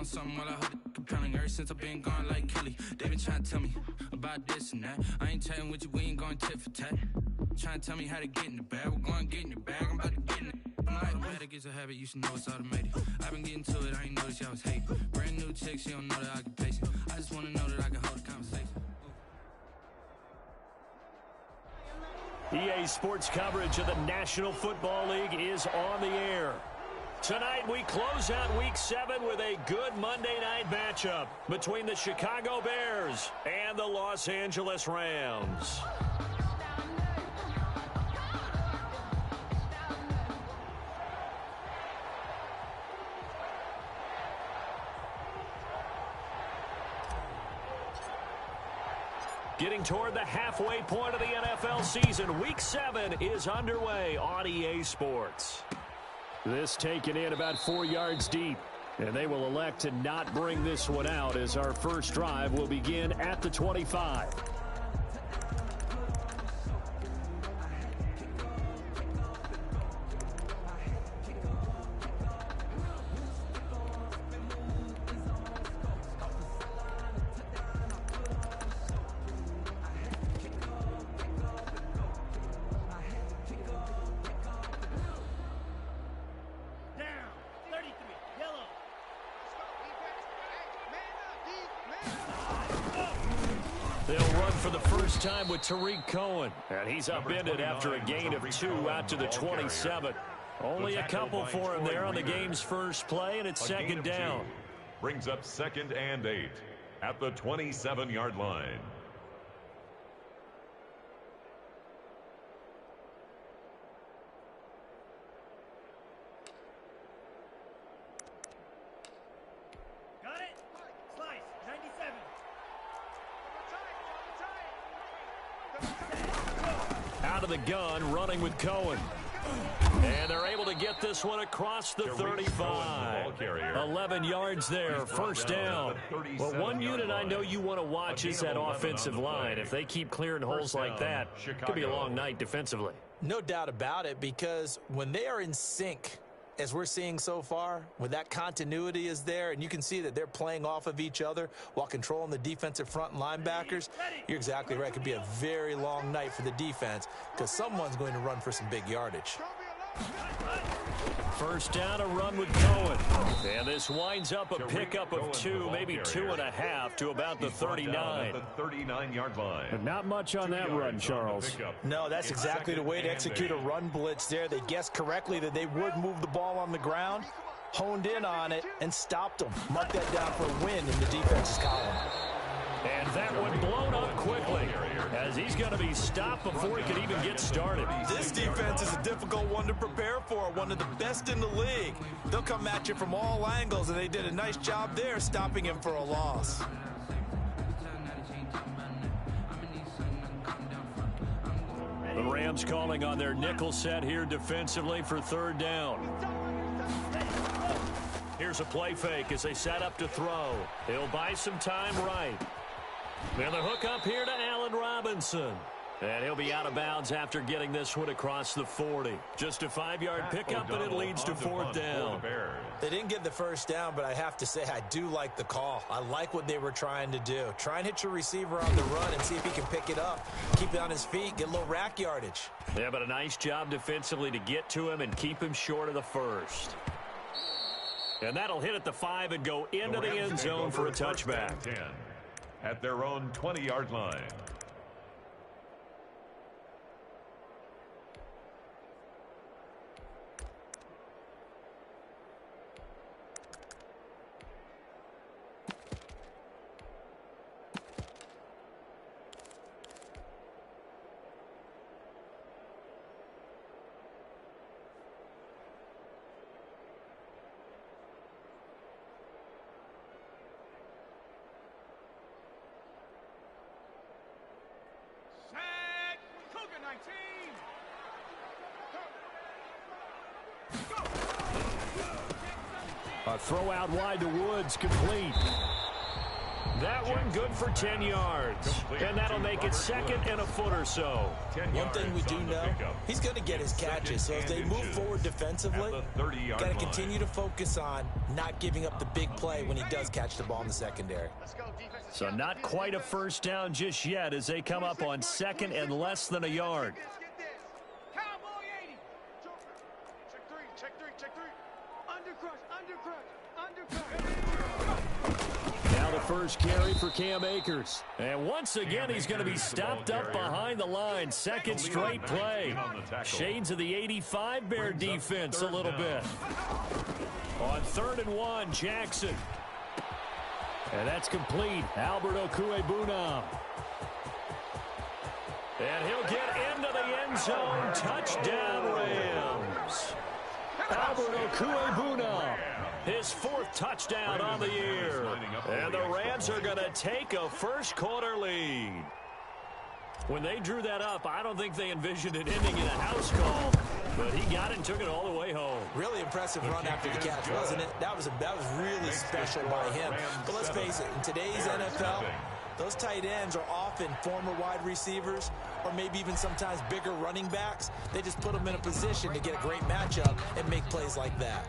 on something while I heard it compelling. Ever since I've been gone like Kelly, they been trying to tell me about this and that. I ain't chatting with you, we ain't going tit for tat. Trying to tell me how to get in the bag. We're going to get in your bag, I'm about to get in it. I'm like, automatic is a habit, you should know it's automated. I've been getting to it, I ain't noticed y'all was hating. Brand new chick, she don't know that I can pace it. I just want to know that I can hold a conversation. EA Sports coverage of the National Football League is on the air. Tonight we close out Week 7 with a good Monday night matchup between the Chicago Bears and the Los Angeles Rams. Getting toward the halfway point of the NFL season, Week 7 is underway on EA Sports. This taken in about 4 yards deep, and they will elect to not bring this one out as our first drive will begin at the 25. They'll run for the first time with Tariq Cohen. And he's upended after a gain of 2 out to the 27. Only a couple for him there on the game's first play, and it's second down. Brings up 2nd and 8 at the 27-yard line. Out of the gun, running with Cohen. And they're able to get this one across the 35. 11 yards there, first down. Well, one unit I know you want to watch is that offensive line. If they keep clearing holes like that, it could be a long night defensively. No doubt about it, because when they are in sync, as we're seeing so far, when that continuity is there, and you can see that they're playing off of each other while controlling the defensive front and linebackers, you're exactly right. It could be a very long night for the defense because someone's going to run for some big yardage. First down, a run with Cohen. And this winds up a pickup of 2, maybe 2.5 to about the 39. The 39-yard line. But not much on that run, Charles. No, that's exactly the way to execute a run blitz there. They guessed correctly that they would move the ball on the ground, honed in on it, and stopped them. Mark that down for a win in the defense's column. And that one blown up quickly as he's going to be stopped before he can even get started. This defense is a difficult one to prepare for, one of the best in the league. They'll come at you from all angles, and they did a nice job there stopping him for a loss. The Rams calling on their nickel set here defensively for third down. Here's a play fake as they set up to throw. He'll buy some time right. And the hook up here to Allen Robinson. And he'll be out of bounds after getting this one across the 40. Just a 5-yard pickup, and it leads to fourth down. They didn't get the first down, but I have to say I do like the call. I like what they were trying to do. Try and hit your receiver on the run and see if he can pick it up. Keep it on his feet, get a little rack yardage. Yeah, but a nice job defensively to get to him and keep him short of the first. And that'll hit at the 5 and go into the end zone for a touchback. 10 at their own 20-yard line. A throw out wide to Woods, complete. That one good for 10 yards. And that'll make it second and a foot or so. One thing we do know, he's going to get his catches. So as they move forward defensively, got to continue to focus on not giving up the big play when he does catch the ball in the secondary. So not quite a first down just yet as they come up on second and less than a yard. Now the first carry for Cam Akers. And once again, he's going to be stopped up behind the line. Second straight play. Shades of the 85 Bear defense a little bit. On 3rd and 1, Jackson. And that's complete. Albert Okwuegbunam. And he'll get into the end zone. Touchdown, Rams. Albert Okwuegbunam. His 4th touchdown on the year. And the Rams are going to take a first quarter lead. When they drew that up, I don't think they envisioned it ending in a house call. But he got it and took it all the way home. Really impressive run after the catch, wasn't it? That was really special by him. But let's face it, in today's NFL, those tight ends are often former wide receivers or maybe even sometimes bigger running backs. They just put them in a position to get a great matchup and make plays like that.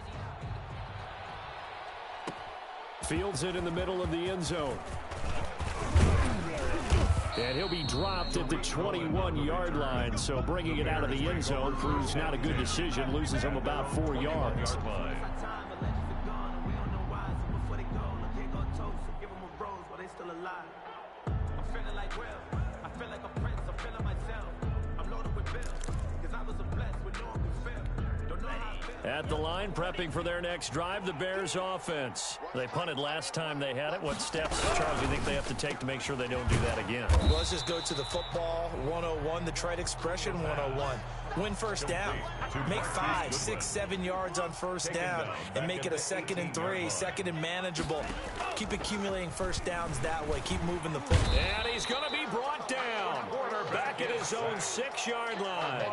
Fields it in the middle of the end zone. And he'll be dropped at the 21-yard line, so bringing it out of the end zone proves not a good decision. Loses him about 4 yards. At the line, prepping for their next drive, the Bears offense. They punted last time they had it. What steps, Charles, do you think they have to take to make sure they don't do that again? Well, let's just go to the football 101, the trade expression 101. Win first down. Make 5, 6, 7 yards on first down and make it a 2nd and 3, 2nd and manageable. Keep accumulating first downs that way. Keep moving the football. And he's going to be brought down. Back at his own 6-yard line.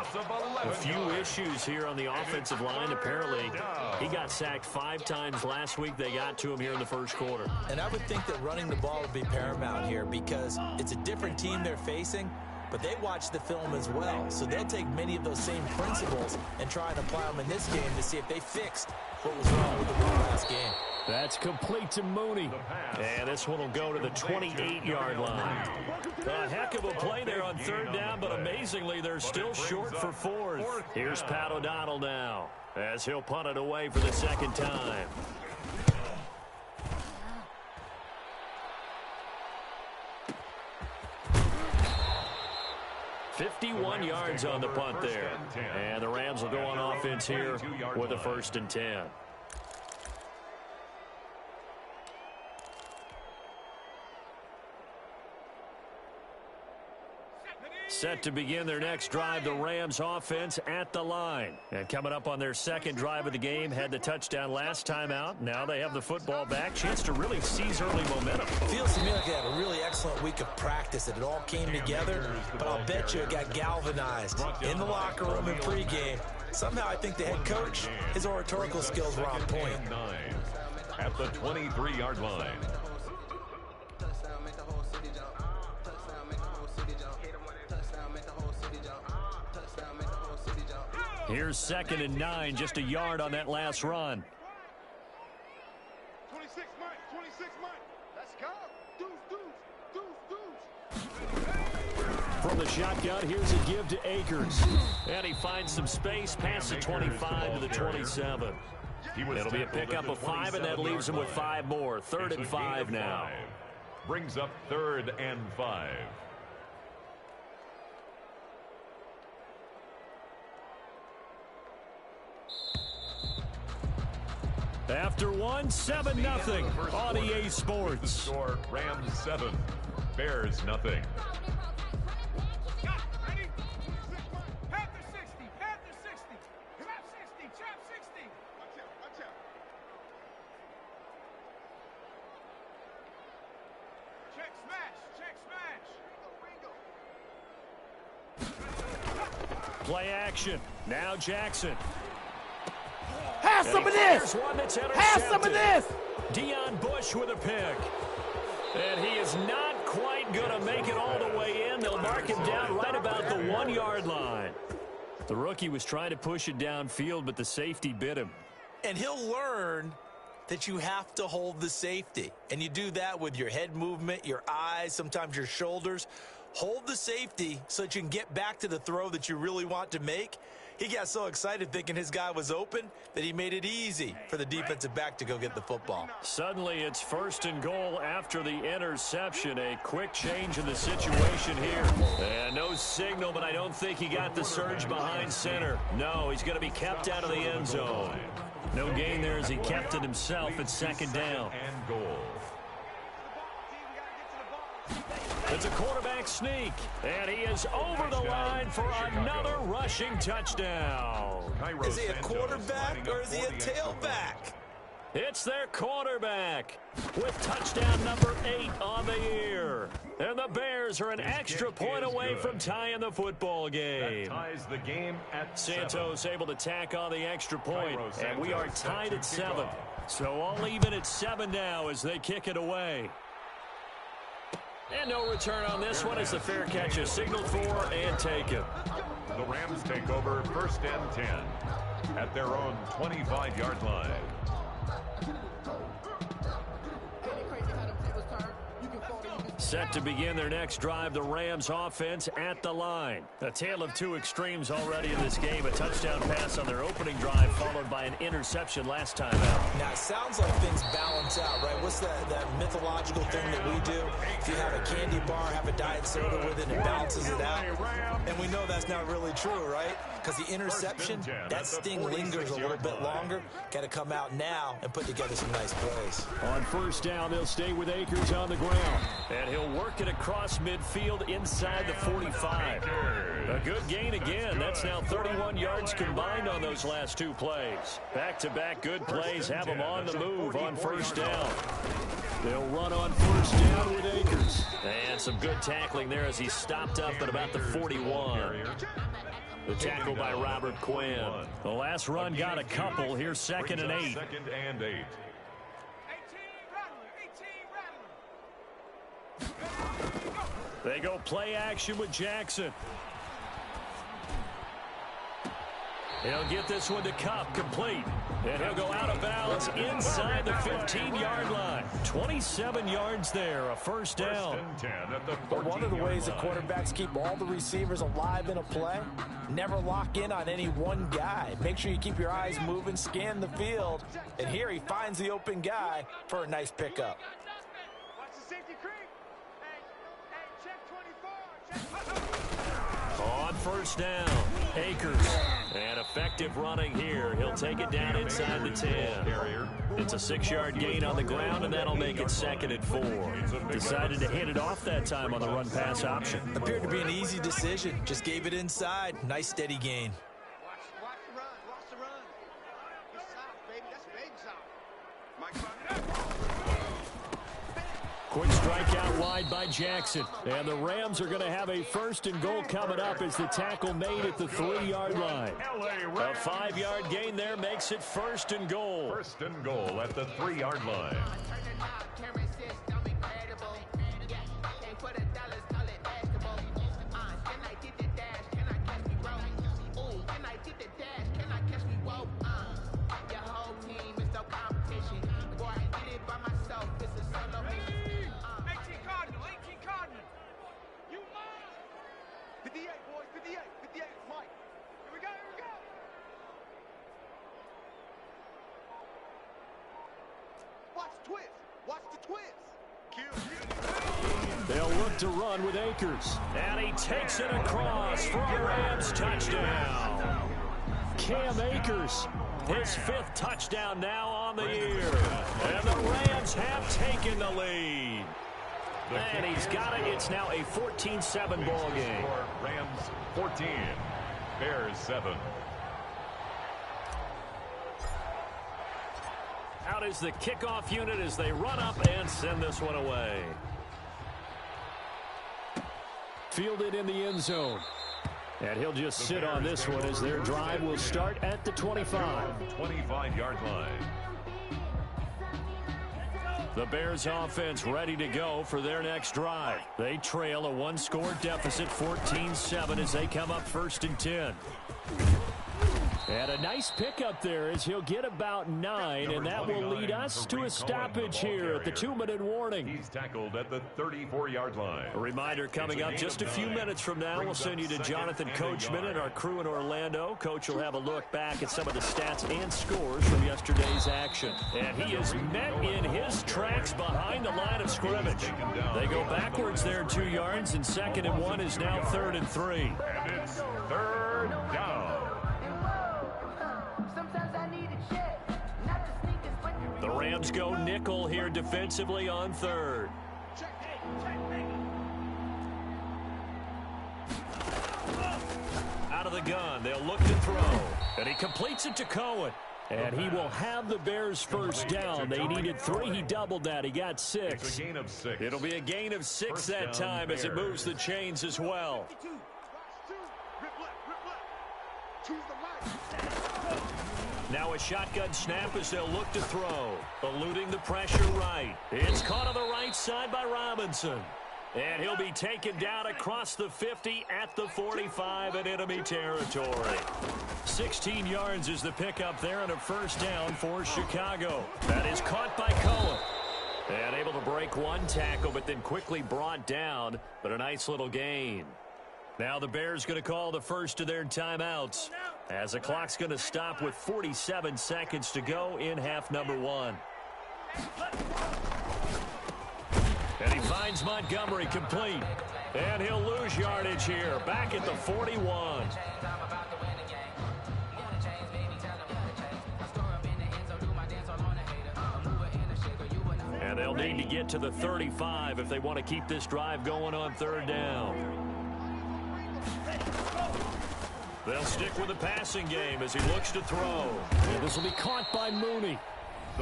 A few issues here on the offensive line. Apparently, he got sacked 5 times last week. They got to him here in the first quarter. And I would think that running the ball would be paramount here because it's a different team they're facing, but they watch the film as well. So they'll take many of those same principles and try and apply them in this game to see if they fixed what was wrong with the run last game. That's complete to Mooney. And this one will go to the 28-yard line. A heck of a play there on 3rd down, but amazingly, they're still short for 4th. Here's Pat O'Donnell now, as he'll punt it away for the 2nd time. $51 yards on the punt there. And the Rams will go on offense here with a 1st and 10. Set to begin their next drive, the Rams offense at the line. And coming up on their 2nd drive of the game, had the touchdown last time out. Now they have the football back. Chance to really seize early momentum. Feels to me like they had a really excellent week of practice. It all came together, but I'll bet you it got galvanized in the locker room and pregame. Somehow I think the head coach, his oratorical skills were on point. At the 23-yard line. Here's 2nd and 9, just a yard on that last run. 26 Mike. Let's go. From the shotgun, here's a give to Akers. And he finds some space past the 25 to the 27. It'll be a pickup of 5, and that leaves him with 5 more. 3rd and 5 now. Brings up 3rd and 5. After one, 7-0 on EA Sports. Score, Rams 7, Bears nothing. Ready? Panther 60. Trap 60. Watch out. Check smash. Play action. Now Jackson. Have some of this! Have some of this! Deion Bush with a pick. And he is not quite going to make it all the way in. They'll mark him down right about the 1-yard line. The rookie was trying to push it downfield, but the safety bit him. And he'll learn that you have to hold the safety. And you do that with your head movement, your eyes, sometimes your shoulders. Hold the safety so that you can get back to the throw that you really want to make. He got so excited thinking his guy was open that he made it easy for the defensive back to go get the football. Suddenly it's 1st and goal after the interception. A quick change in the situation here. And no signal, but I don't think he got the surge behind center. No, he's going to be kept out of the end zone. No gain there as he kept it himself at 2nd down. And goal. It's a quarterback sneak, and he is over the line for another rushing touchdown. Is he a quarterback or is he a tailback? It's their quarterback with touchdown number 8 on the year. And the Bears are an extra point away from tying the football game. That ties the game at Santos 7. able to tack on the extra point, and we are tied at 7. So all even at 7 now as they kick it away. And no return on this one as the fair catch is signaled for and taken. The Rams take over 1st and 10 at their own 25-yard line. Set to begin their next drive, the Rams offense at the line. A tale of two extremes already in this game. A touchdown pass on their opening drive followed by an interception last time out. Now, it sounds like things balance out, right? What's that mythological thing that we do? If you have a candy bar, have a diet soda with it, and it balances it out. And we know that's not really true, right? Because the interception, that sting lingers a little bit longer. Got to come out now and put together some nice plays. On 1st down, they'll stay with Akers on the ground. And he'll work it across midfield inside the 45. A good gain again. That's now 31 yards combined on those last 2 plays. Back-to-back good plays have them on the move on 1st down. They'll run on 1st down with Akers. And some good tackling there as he stopped up at about the 41. The tackle by Robert Quinn. The last run got a couple. Here's 2nd and 8. 2nd and 8. They go play action with Jackson. He'll get this one to Cup, complete. And he'll go out of bounds inside the 15-yard line. 27 yards there, a 1st down. 1st and 10 at the 14-yard But one of the ways that line. quarterbacks keep all the receivers alive in a play, never lock in on any one guy. Make sure you keep your eyes moving, scan the field. And here he finds the open guy for a nice pickup. Watch the safety creep. Hey, check 24. Check. On 1st down, Akers. And effective running here. He'll take it down inside the 10. It's a 6-yard gain on the ground, and that'll make it 2nd and 4. Decided to hit it off that time on the run-pass option. Appeared to be an easy decision. Just gave it inside. Nice steady gain. Watch the run. Watch the run. It's south, baby. That's baby south. Mike, run it up. Quick strike out wide by Jackson. And the Rams are going to have a 1st and goal coming up as the tackle made at the 3-yard line. A 5-yard gain there makes it 1st and goal. 1st and goal at the 3-yard line. They'll look to run with Akers. And he takes it across for a Rams touchdown. Cam Akers, his 5th touchdown now on the year. And the Rams have taken the lead. And he's got it. It's now a 14-7 ball game. Rams 14, Bears 7. Out is the kickoff unit as they run up and send this one away. Fielded in the end zone. And he'll just sit on this one as their drive will start at the 25. 25-yard line. The Bears offense ready to go for their next drive. They trail a one-score deficit, 14-7, as they come up 1st and 10. And a nice pickup there as he'll get about 9, and that will lead us to a stoppage here at the 2-minute warning. He's tackled at the 34-yard line. A reminder coming up just a few minutes from now. We'll send you to Jonathan Coachman and our crew in Orlando. Coach will have a look back at some of the stats and scores from yesterday's action. And he is met in his tracks behind the line of scrimmage. They go backwards there 2 yards, and 2nd and 1 is now 3rd and 3. And it's 3rd down. The Rams go nickel here defensively on 3rd. Out of the gun, they'll look to throw. And he completes it to Cohen. And he will have the Bears first down. They needed 3. He doubled that. He got 6. It's a gain of 6. It'll be a gain of 6 that time as it moves the chains as well. Now a shotgun snap as they'll look to throw. Eluding the pressure right. It's caught on the right side by Robinson. And he'll be taken down across the 50 at the 45 in enemy territory. 16 yards is the pickup there and a first down for Chicago. That is caught by Cohen. And able to break one tackle, but then quickly brought down. But a nice little gain. Now the Bears going to call the first of their timeouts, as the clock's going to stop with 47 seconds to go in half number 1. And he finds Montgomery complete. And he'll lose yardage here, back at the 41. And they'll need to get to the 35 if they want to keep this drive going on 3rd down. They'll stick with the passing game as he looks to throw. And this will be caught by Mooney.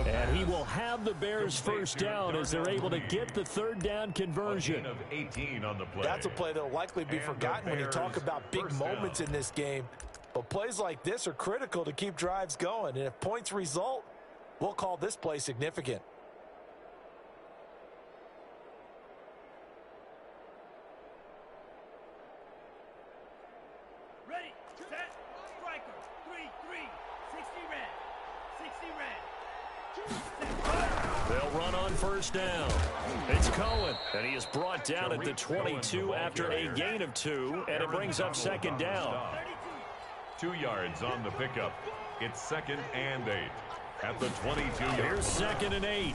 And he will have the Bears first down as they're able to get the 3rd down conversion. Of 18 on the play. That's a play that will likely be forgotten when you talk about big moments in this game. But plays like this are critical to keep drives going. And if points result, we'll call this play significant. They'll run on first down. It's Cohen, and he is brought down at the 22 after a gain of 2, and it brings up 2nd down. 2 yards on the pickup. It's 2nd and 8 at the 22-yard. Here's 2nd and 8.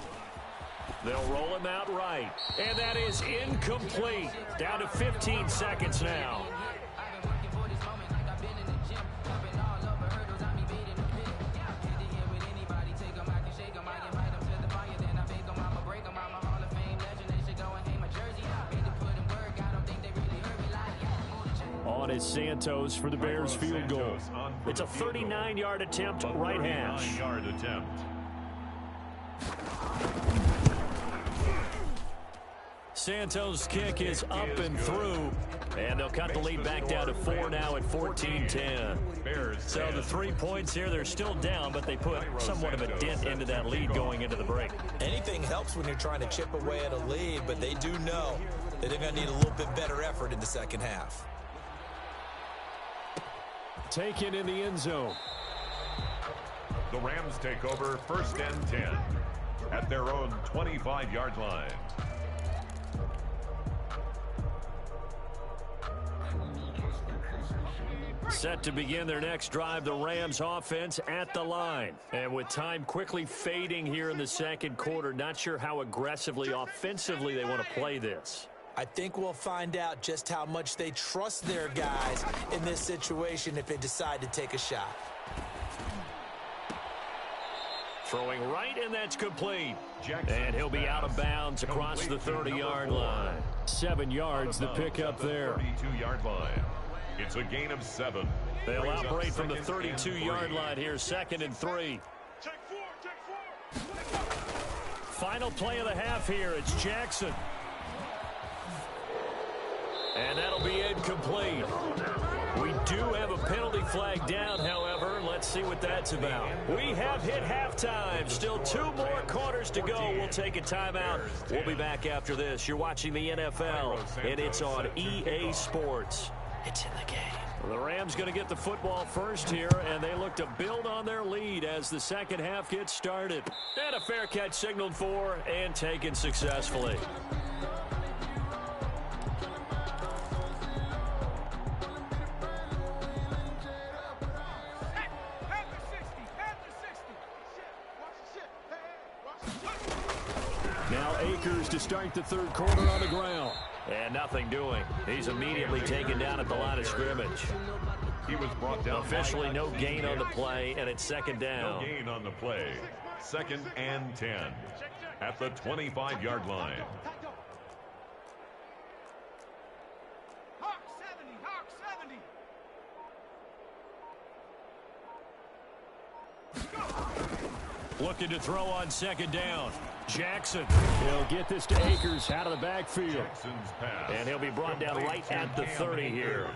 They'll roll him out right, and that is incomplete. Down to 15 seconds now. On is Santos for the Bears field goal. It's a 39-yard attempt, right hash. 39-yard attempt. Santos' kick is up and through, and they'll cut the lead back down to 4 now at 14-10. So the 3 points here, they're still down, but they put somewhat of a dent into that lead going into the break. Anything helps when you're trying to chip away at a lead, but they do know that they're going to need a little bit better effort in the second half. Taken in the end zone. The Rams take over 1st and 10 at their own 25-yard line. Set to begin their next drive, the Rams offense at the line. And with time quickly fading here in the second quarter, not sure how aggressively, offensively they want to play this. I think we'll find out just how much they trust their guys in this situation if they decide to take a shot. Throwing right, and that's complete. And he'll be out of bounds across the 30-yard line. 7 yards, the pickup there. 32-yard line. It's a gain of 7. They'll operate from the 32-yard line here, 2nd and 3. Final play of the half here. It's Jackson. And that'll be incomplete. We do have a penalty flag down, however. Let's see what that's about. We have hit halftime. Still 2 more quarters to go. We'll take a timeout. We'll be back after this. You're watching the NFL, and it's on EA Sports. It's in the game. The Rams going to get the football first here, and they look to build on their lead as the second half gets started. And a fair catch signaled for and taken successfully. Now Akers to start the third quarter on the ground. And nothing doing. He's immediately taken down at the line of scrimmage. He was brought down. Officially no gain on the play, and it's second down. No gain on the play. 2nd and 10 at the 25-yard line. Hawk 70, Hawk 70. Looking to throw on second down. Jackson. He'll get this to Akers out of the backfield. Jackson's pass. And he'll be brought down right at the 30 here.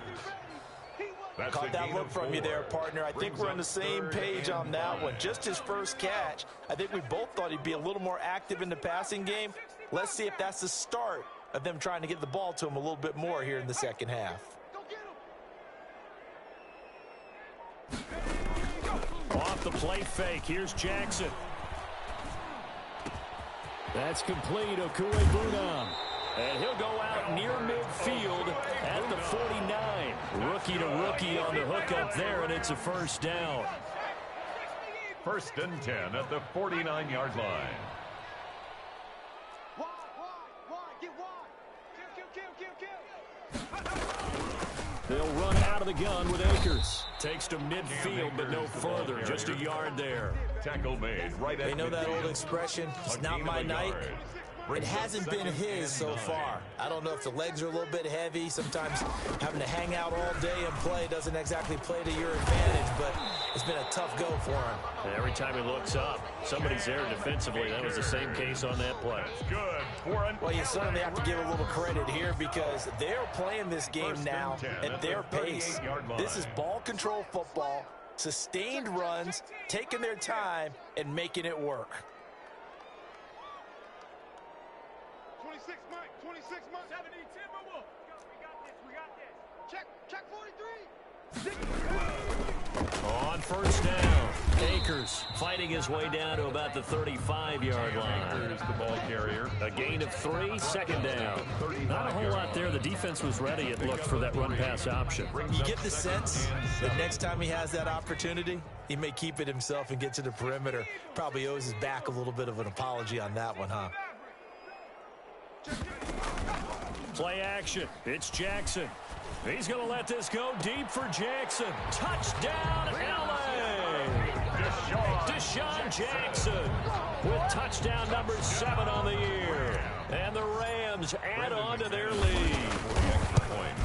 That's Caught that look from you there, partner. I think we're on the same page on that one. Just his first catch. I think we both thought he'd be a little more active in the passing game. Let's see if that's the start of them trying to get the ball to him a little bit more here in the second half. Off the play fake. Here's Jackson. That's complete. Okuegbunam. And he'll go out near midfield at the 49. Rookie to rookie on the hookup there, and it's a first down. 1st and 10 at the 49-yard line. Get wide. Kill. They'll run out of the gun with Akers. Takes to midfield, but no further. Just a yard there. Tackle made right at They know that midfield. old expression, it's A not gain my of a night. yard. It Brings up hasn't been 2nd his and so 9. far. I don't know if the legs are a little bit heavy. Sometimes having to hang out all day and play doesn't exactly play to your advantage, but it's been a tough go for him. And every time he looks up, somebody's there defensively. That was the same case on that play. Good. Well, you certainly have to give a little credit here because they're playing this game now at their pace. This is ball control football, sustained runs, taking their time, and making it work. 26 Mike, 26 Mike. 70 Timberwolves. We got this. Check 43. On first down, Akers fighting his way down to about the 35-yard line. Akers, the ball carrier. A gain of 3, 2nd down. Not a whole lot there. The defense was ready, it looked, for that run-pass option. You get the sense that next time he has that opportunity, he may keep it himself and get to the perimeter. Probably owes his back a little bit of an apology on that one, huh? Play action. It's Jackson. He's going to let this go deep for Jackson. Touchdown, L.A. Deshaun Jackson with touchdown number 7 on the year. And the Rams add on to their lead.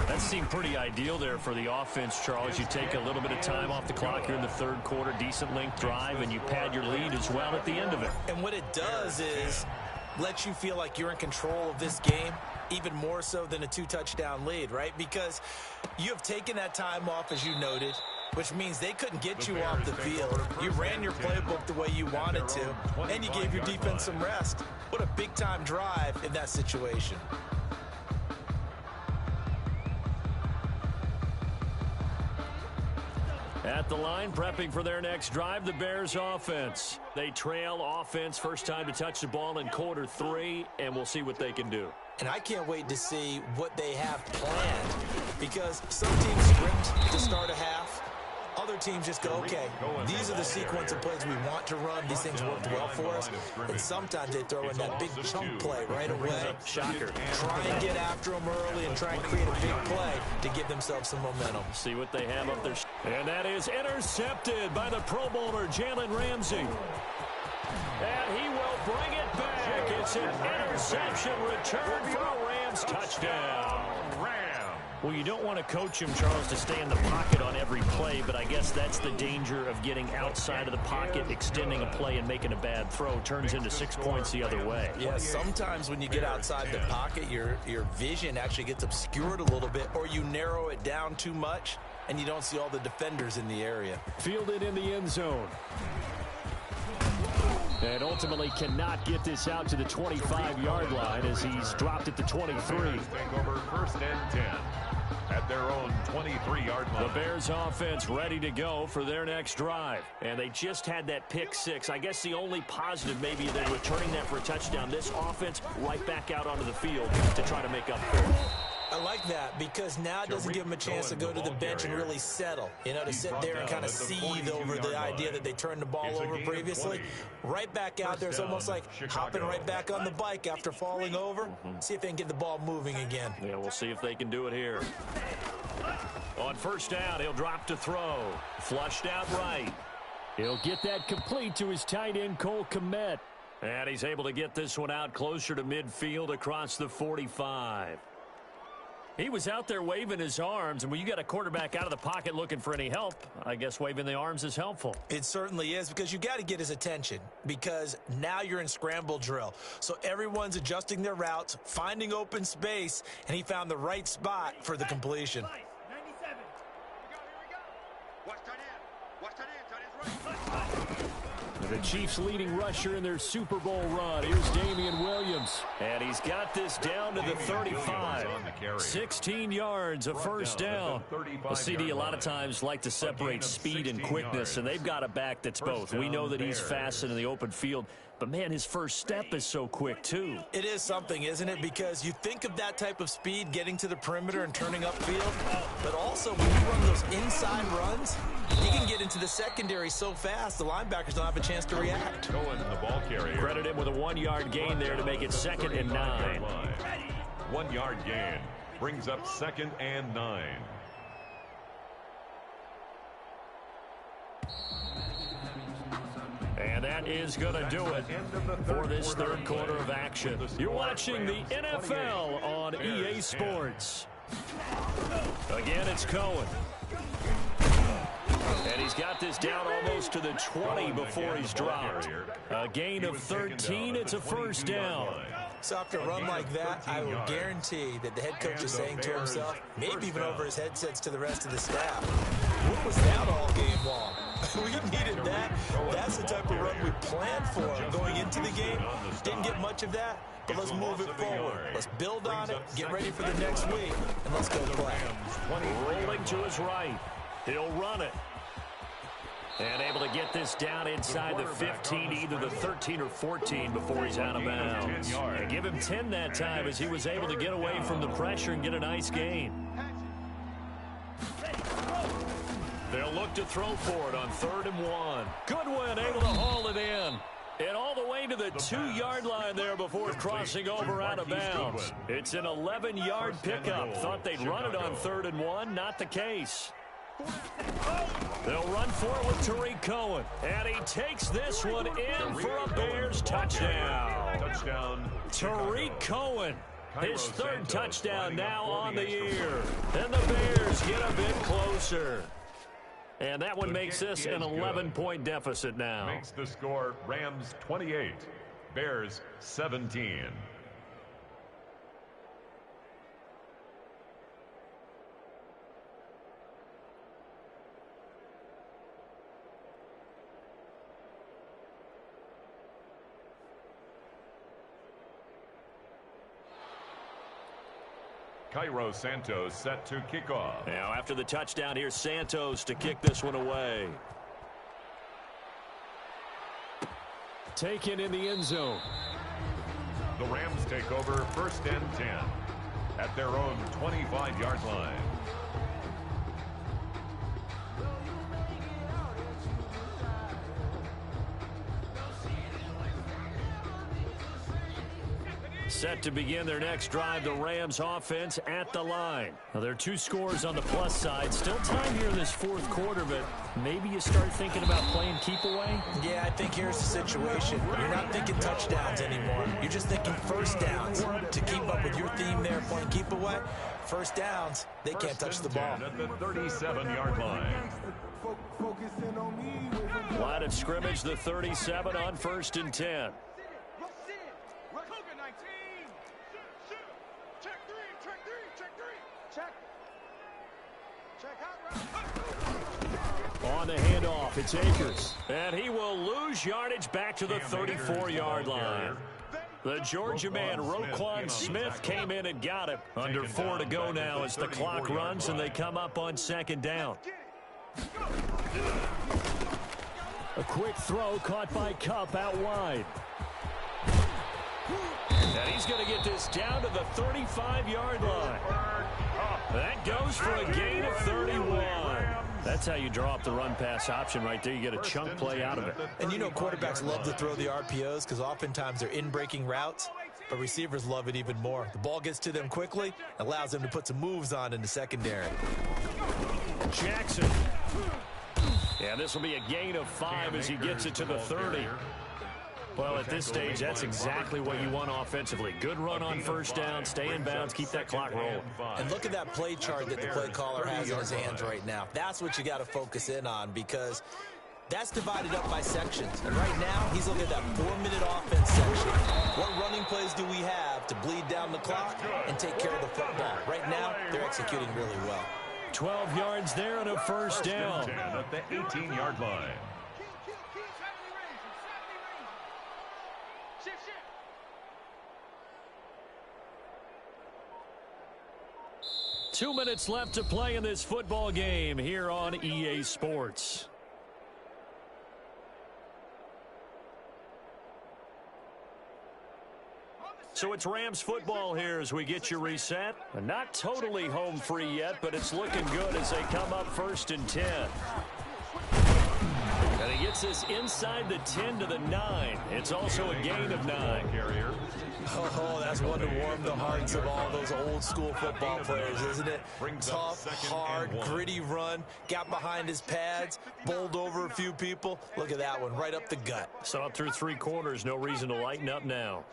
That seemed pretty ideal there for the offense, Charles. You take a little bit of time off the clock here in the third quarter, decent length drive, and you pad your lead as well at the end of it. And what it does is let you feel like you're in control of this game, even more so than a 2-touchdown lead, right? Because you have taken that time off, as you noted, which means they couldn't get you off the field. You ran your playbook the way you wanted to, and you gave your defense some rest. What a big-time drive in that situation. At the line, prepping for their next drive, the Bears offense. They trail offense, first time to touch the ball in quarter 3, and we'll see what they can do. And I can't wait to see what they have planned, because some teams script to start a half. Other teams just go, okay, these are the sequence of plays we want to run. These things worked well for us. And sometimes they throw in that big chunk play right away. Shocker. Try and get after them early and try and create a big play to give themselves some momentum. See what they have up there. And that is intercepted by the Pro Bowler, Jalen Ramsey. And he will bring it back. It's an interception return for a Rams touchdown. Well, you don't want to coach him, Charles, to stay in the pocket on every play, but I guess that's the danger of getting outside of the pocket, extending a play, and making a bad throw. Turns into 6 points the other way. Yeah, sometimes when you get outside the pocket, your vision actually gets obscured a little bit, or you narrow it down too much, and you don't see all the defenders in the area. Fielded in the end zone. And ultimately cannot get this out to the 25-yard line as he's dropped it to 23. Take over first and 10 at their own 23-yard line. The Bears offense ready to go for their next drive. And they just had that pick six. I guess the only positive maybe they're returning that for a touchdown. This offense right back out onto the field to try to make up for it. I like that because now it doesn't give them a chance to go to the bench and really settle. You know, to sit there and kind of seethe over the idea that they turned the ball over previously. Right back out there. It's almost like hopping right back on the bike after falling over. See if they can get the ball moving again. Yeah, we'll see if they can do it here. On first down, he'll drop to throw. Flushed out right. He'll get that complete to his tight end, Cole Kmet. And he's able to get this one out closer to midfield across the 45. He was out there waving his arms, and when you got a quarterback out of the pocket looking for any help, I guess waving the arms is helpful. It certainly is, because you got to get his attention, because now you're in scramble drill. So everyone's adjusting their routes, finding open space, and he found the right spot for the completion. 97. Watch tight end. Watch tight end. Tight end's right. The Chiefs' leading rusher in their Super Bowl run. Here's Damian Williams. And he's got this down to the 35. 16 yards, a first down. Well, CD, a lot of times like to separate speed and quickness, and they've got a back that's both. We know that he's fast in the open field, but, man, his first step is so quick, too. It is something, isn't it? Because you think of that type of speed getting to the perimeter and turning upfield, but also when you run those inside runs, you can get into the secondary so fast the linebackers don't have a chance to react. Cohen, the ball carrier. Credit him with a 1-yard gain there to make it 2nd and 9. 1-yard gain brings up 2nd and 9. And that is going to do it for this third quarter of action. You're watching the NFL on EA Sports. Again, it's Cohen. And he's got this down almost to the 20 before he's dropped. A gain of 13. It's a first down. So after a run like that, I will guarantee that the head coach is saying to himself, maybe even over his headsets to the rest of the staff, what was that all game long? We needed that. That's the type of run we planned for going into the game. Didn't get much of that, but let's move it forward. Let's build on it, get ready for the next week, and let's go play. Rolling to his right. He'll run it. And able to get this down inside the 15, either the 13 or 14 before he's out of bounds. And give him 10 that time as he was able to get away from the pressure and get a nice gain. They'll look to throw for it on 3rd and 1. Goodwin able to haul it in. And all the way to the 2-yard line there before crossing over out of bounds. It's an 11-yard pickup. Thought they'd run it on 3rd and 1. Not the case. They'll run for it with Tariq Cohen. And he takes this one in for a Bears touchdown. Tariq Cohen. His 3rd touchdown now on the year. And the Bears get a bit closer. And that one makes this an 11-point deficit now. Makes the score Rams 28, Bears 17. Cairo Santos set to kick off. Now after the touchdown, here's Santos to kick this one away. Taken in the end zone. The Rams take over 1st and 10 at their own 25-yard line. Set to begin their next drive, the Rams offense at the line. Now, there are 2 scores on the plus side. Still time here in this 4th quarter, but maybe you start thinking about playing keep away? Yeah, I think here's the situation. You're not thinking touchdowns anymore. You're just thinking first downs. To keep up with your theme there, playing keep away, first downs, they can't touch the ball. At the 37-yard line. Line of scrimmage, the 37 on 1st and 10. On the handoff, it's Akers. And he will lose yardage back to the 34-yard line. The Georgia man, Roquan Smith, came in and got it. Under 4 to go now as the clock runs and they come up on second down. A quick throw caught by Kupp out wide. And he's going to get this down to the 35-yard line. That goes for a gain of 31. That's how you draw up the run-pass option right there. You get a chunk play out of it. And you know quarterbacks love to throw the RPOs because oftentimes they're in-breaking routes, but receivers love it even more. The ball gets to them quickly, allows them to put some moves on in the secondary. Jackson. Yeah, this will be a gain of 5 as he gets it to the 30. Well, at this stage, that's exactly what you want offensively. Good run on first down, stay in bounds, keep that clock rolling. And look at that play chart that the play caller has in his hands right now. That's what you got to focus in on because that's divided up by sections. And right now, he's looking at that 4-minute offense section. What running plays do we have to bleed down the clock and take care of the football? Right now, they're executing really well. 12 yards there and a first down. At the 18-yard line. 2 minutes left to play in this football game here on EA Sports. So it's Rams football here as we get you reset. Not totally home free yet, but it's looking good as they come up 1st and 10. And he gets this inside the 10 to the 9. It's also a gain of 9. Oh, that's one to warm the hearts of all those old school football players, isn't it? Tough, hard, gritty run, got behind his pads, bowled over a few people. Look at that one, right up the gut. Saw it through 3 quarters, no reason to lighten up now.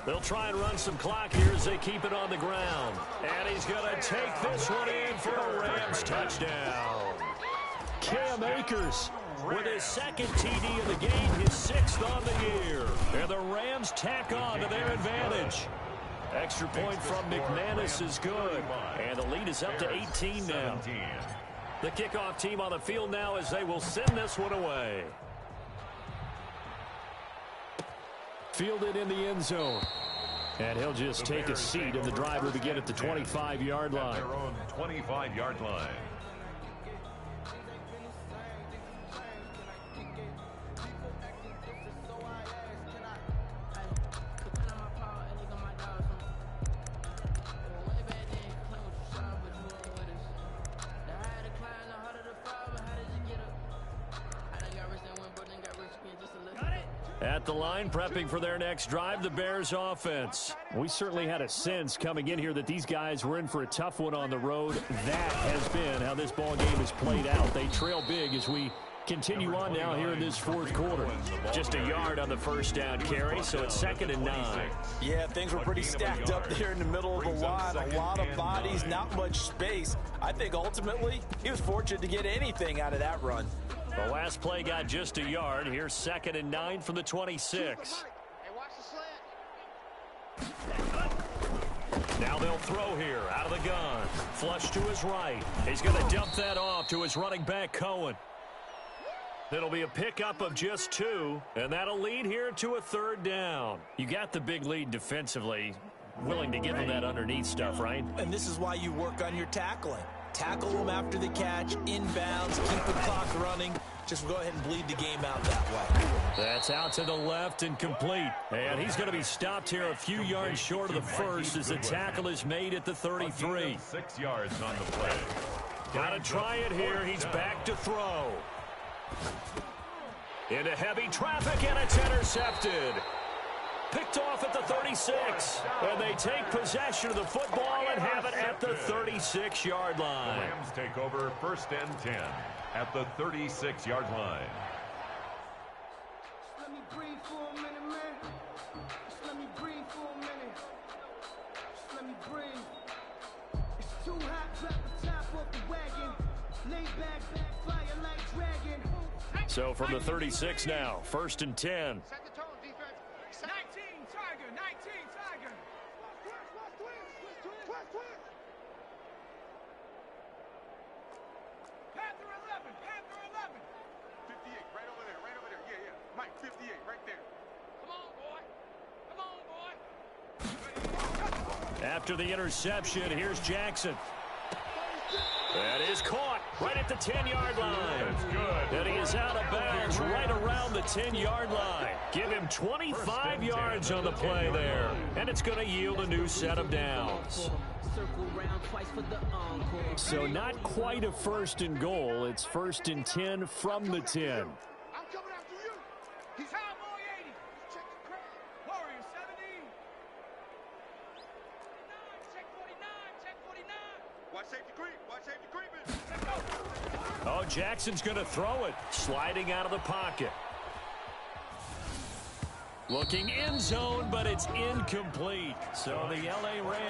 They'll try and run some clock here as they keep it on the ground. And he's going to take this one in for a Rams touchdown. Cam Akers with his 2nd TD of the game, his 6th on the year. And the Rams tack on to their advantage. Extra point from McManus is good. And the lead is up to 18 now. The kickoff team on the field now as they will send this one away. Fielded in the end zone. And he'll just take a seat, and the drive will begin at the 25-yard line. Their own 25-yard line. At the line, prepping for their next drive, the Bears offense. We certainly had a sense coming in here that these guys were in for a tough one on the road. That has been how this ball game has played out. They trail big as we continue on now here in this 4th quarter. Just a yard on the first down carry, so it's 2nd and 9. Yeah, things were pretty stacked up there in the middle of the line. A lot of bodies, not much space. I think ultimately he was fortunate to get anything out of that run. The last play got just a yard. Here's 2nd and 9 from the 26. Now they'll throw here out of the gun. Flush to his right. He's going to dump that off to his running back, Cohen. It'll be a pickup of just 2, and that'll lead here to a 3rd down. You got the big lead defensively. Willing to give them that underneath stuff, right? And this is why you work on your tackling. Tackle them after the catch, inbounds, keep the clock running. Just go ahead and bleed the game out that way. That's out to the left and complete. And he's going to be stopped here a few yards short of the first as the tackle is made at the 33. 6 yards on the play. Got to try it here. He's back to throw. Into heavy traffic, and it's intercepted. Picked off at the 36, and they take possession of the football and have it at the 36-yard line. The Rams take over 1st and 10 at the 36-yard line. Let me breathe for a minute, man. Just let me breathe for a minute. Just let me breathe. It's too hot, drop the top off the wagon. Lay back, fire like dragon. So from the 36 now, 1st and 10. Set the tone, defense. 19, Tiger, 19, Tiger. 58, right there. Come on, boy. After the interception, here's Jackson. That is caught right at the 10-yard line. That's good. And he is out of bounds right around the 10-yard line. Give him 25 yards on the play there. And it's going to yield a new set of downs. So not quite a first and goal. It's first and 10 from the 10. I'm coming after you. He's Cowboy 80. Check the crowd. Warrior 70. Check 49. Check 49. Watch safety creep. Watch safety creeping. Let's go. Oh, Jackson's going to throw it. Sliding out of the pocket. Looking end zone, but it's incomplete. So the L.A. Rams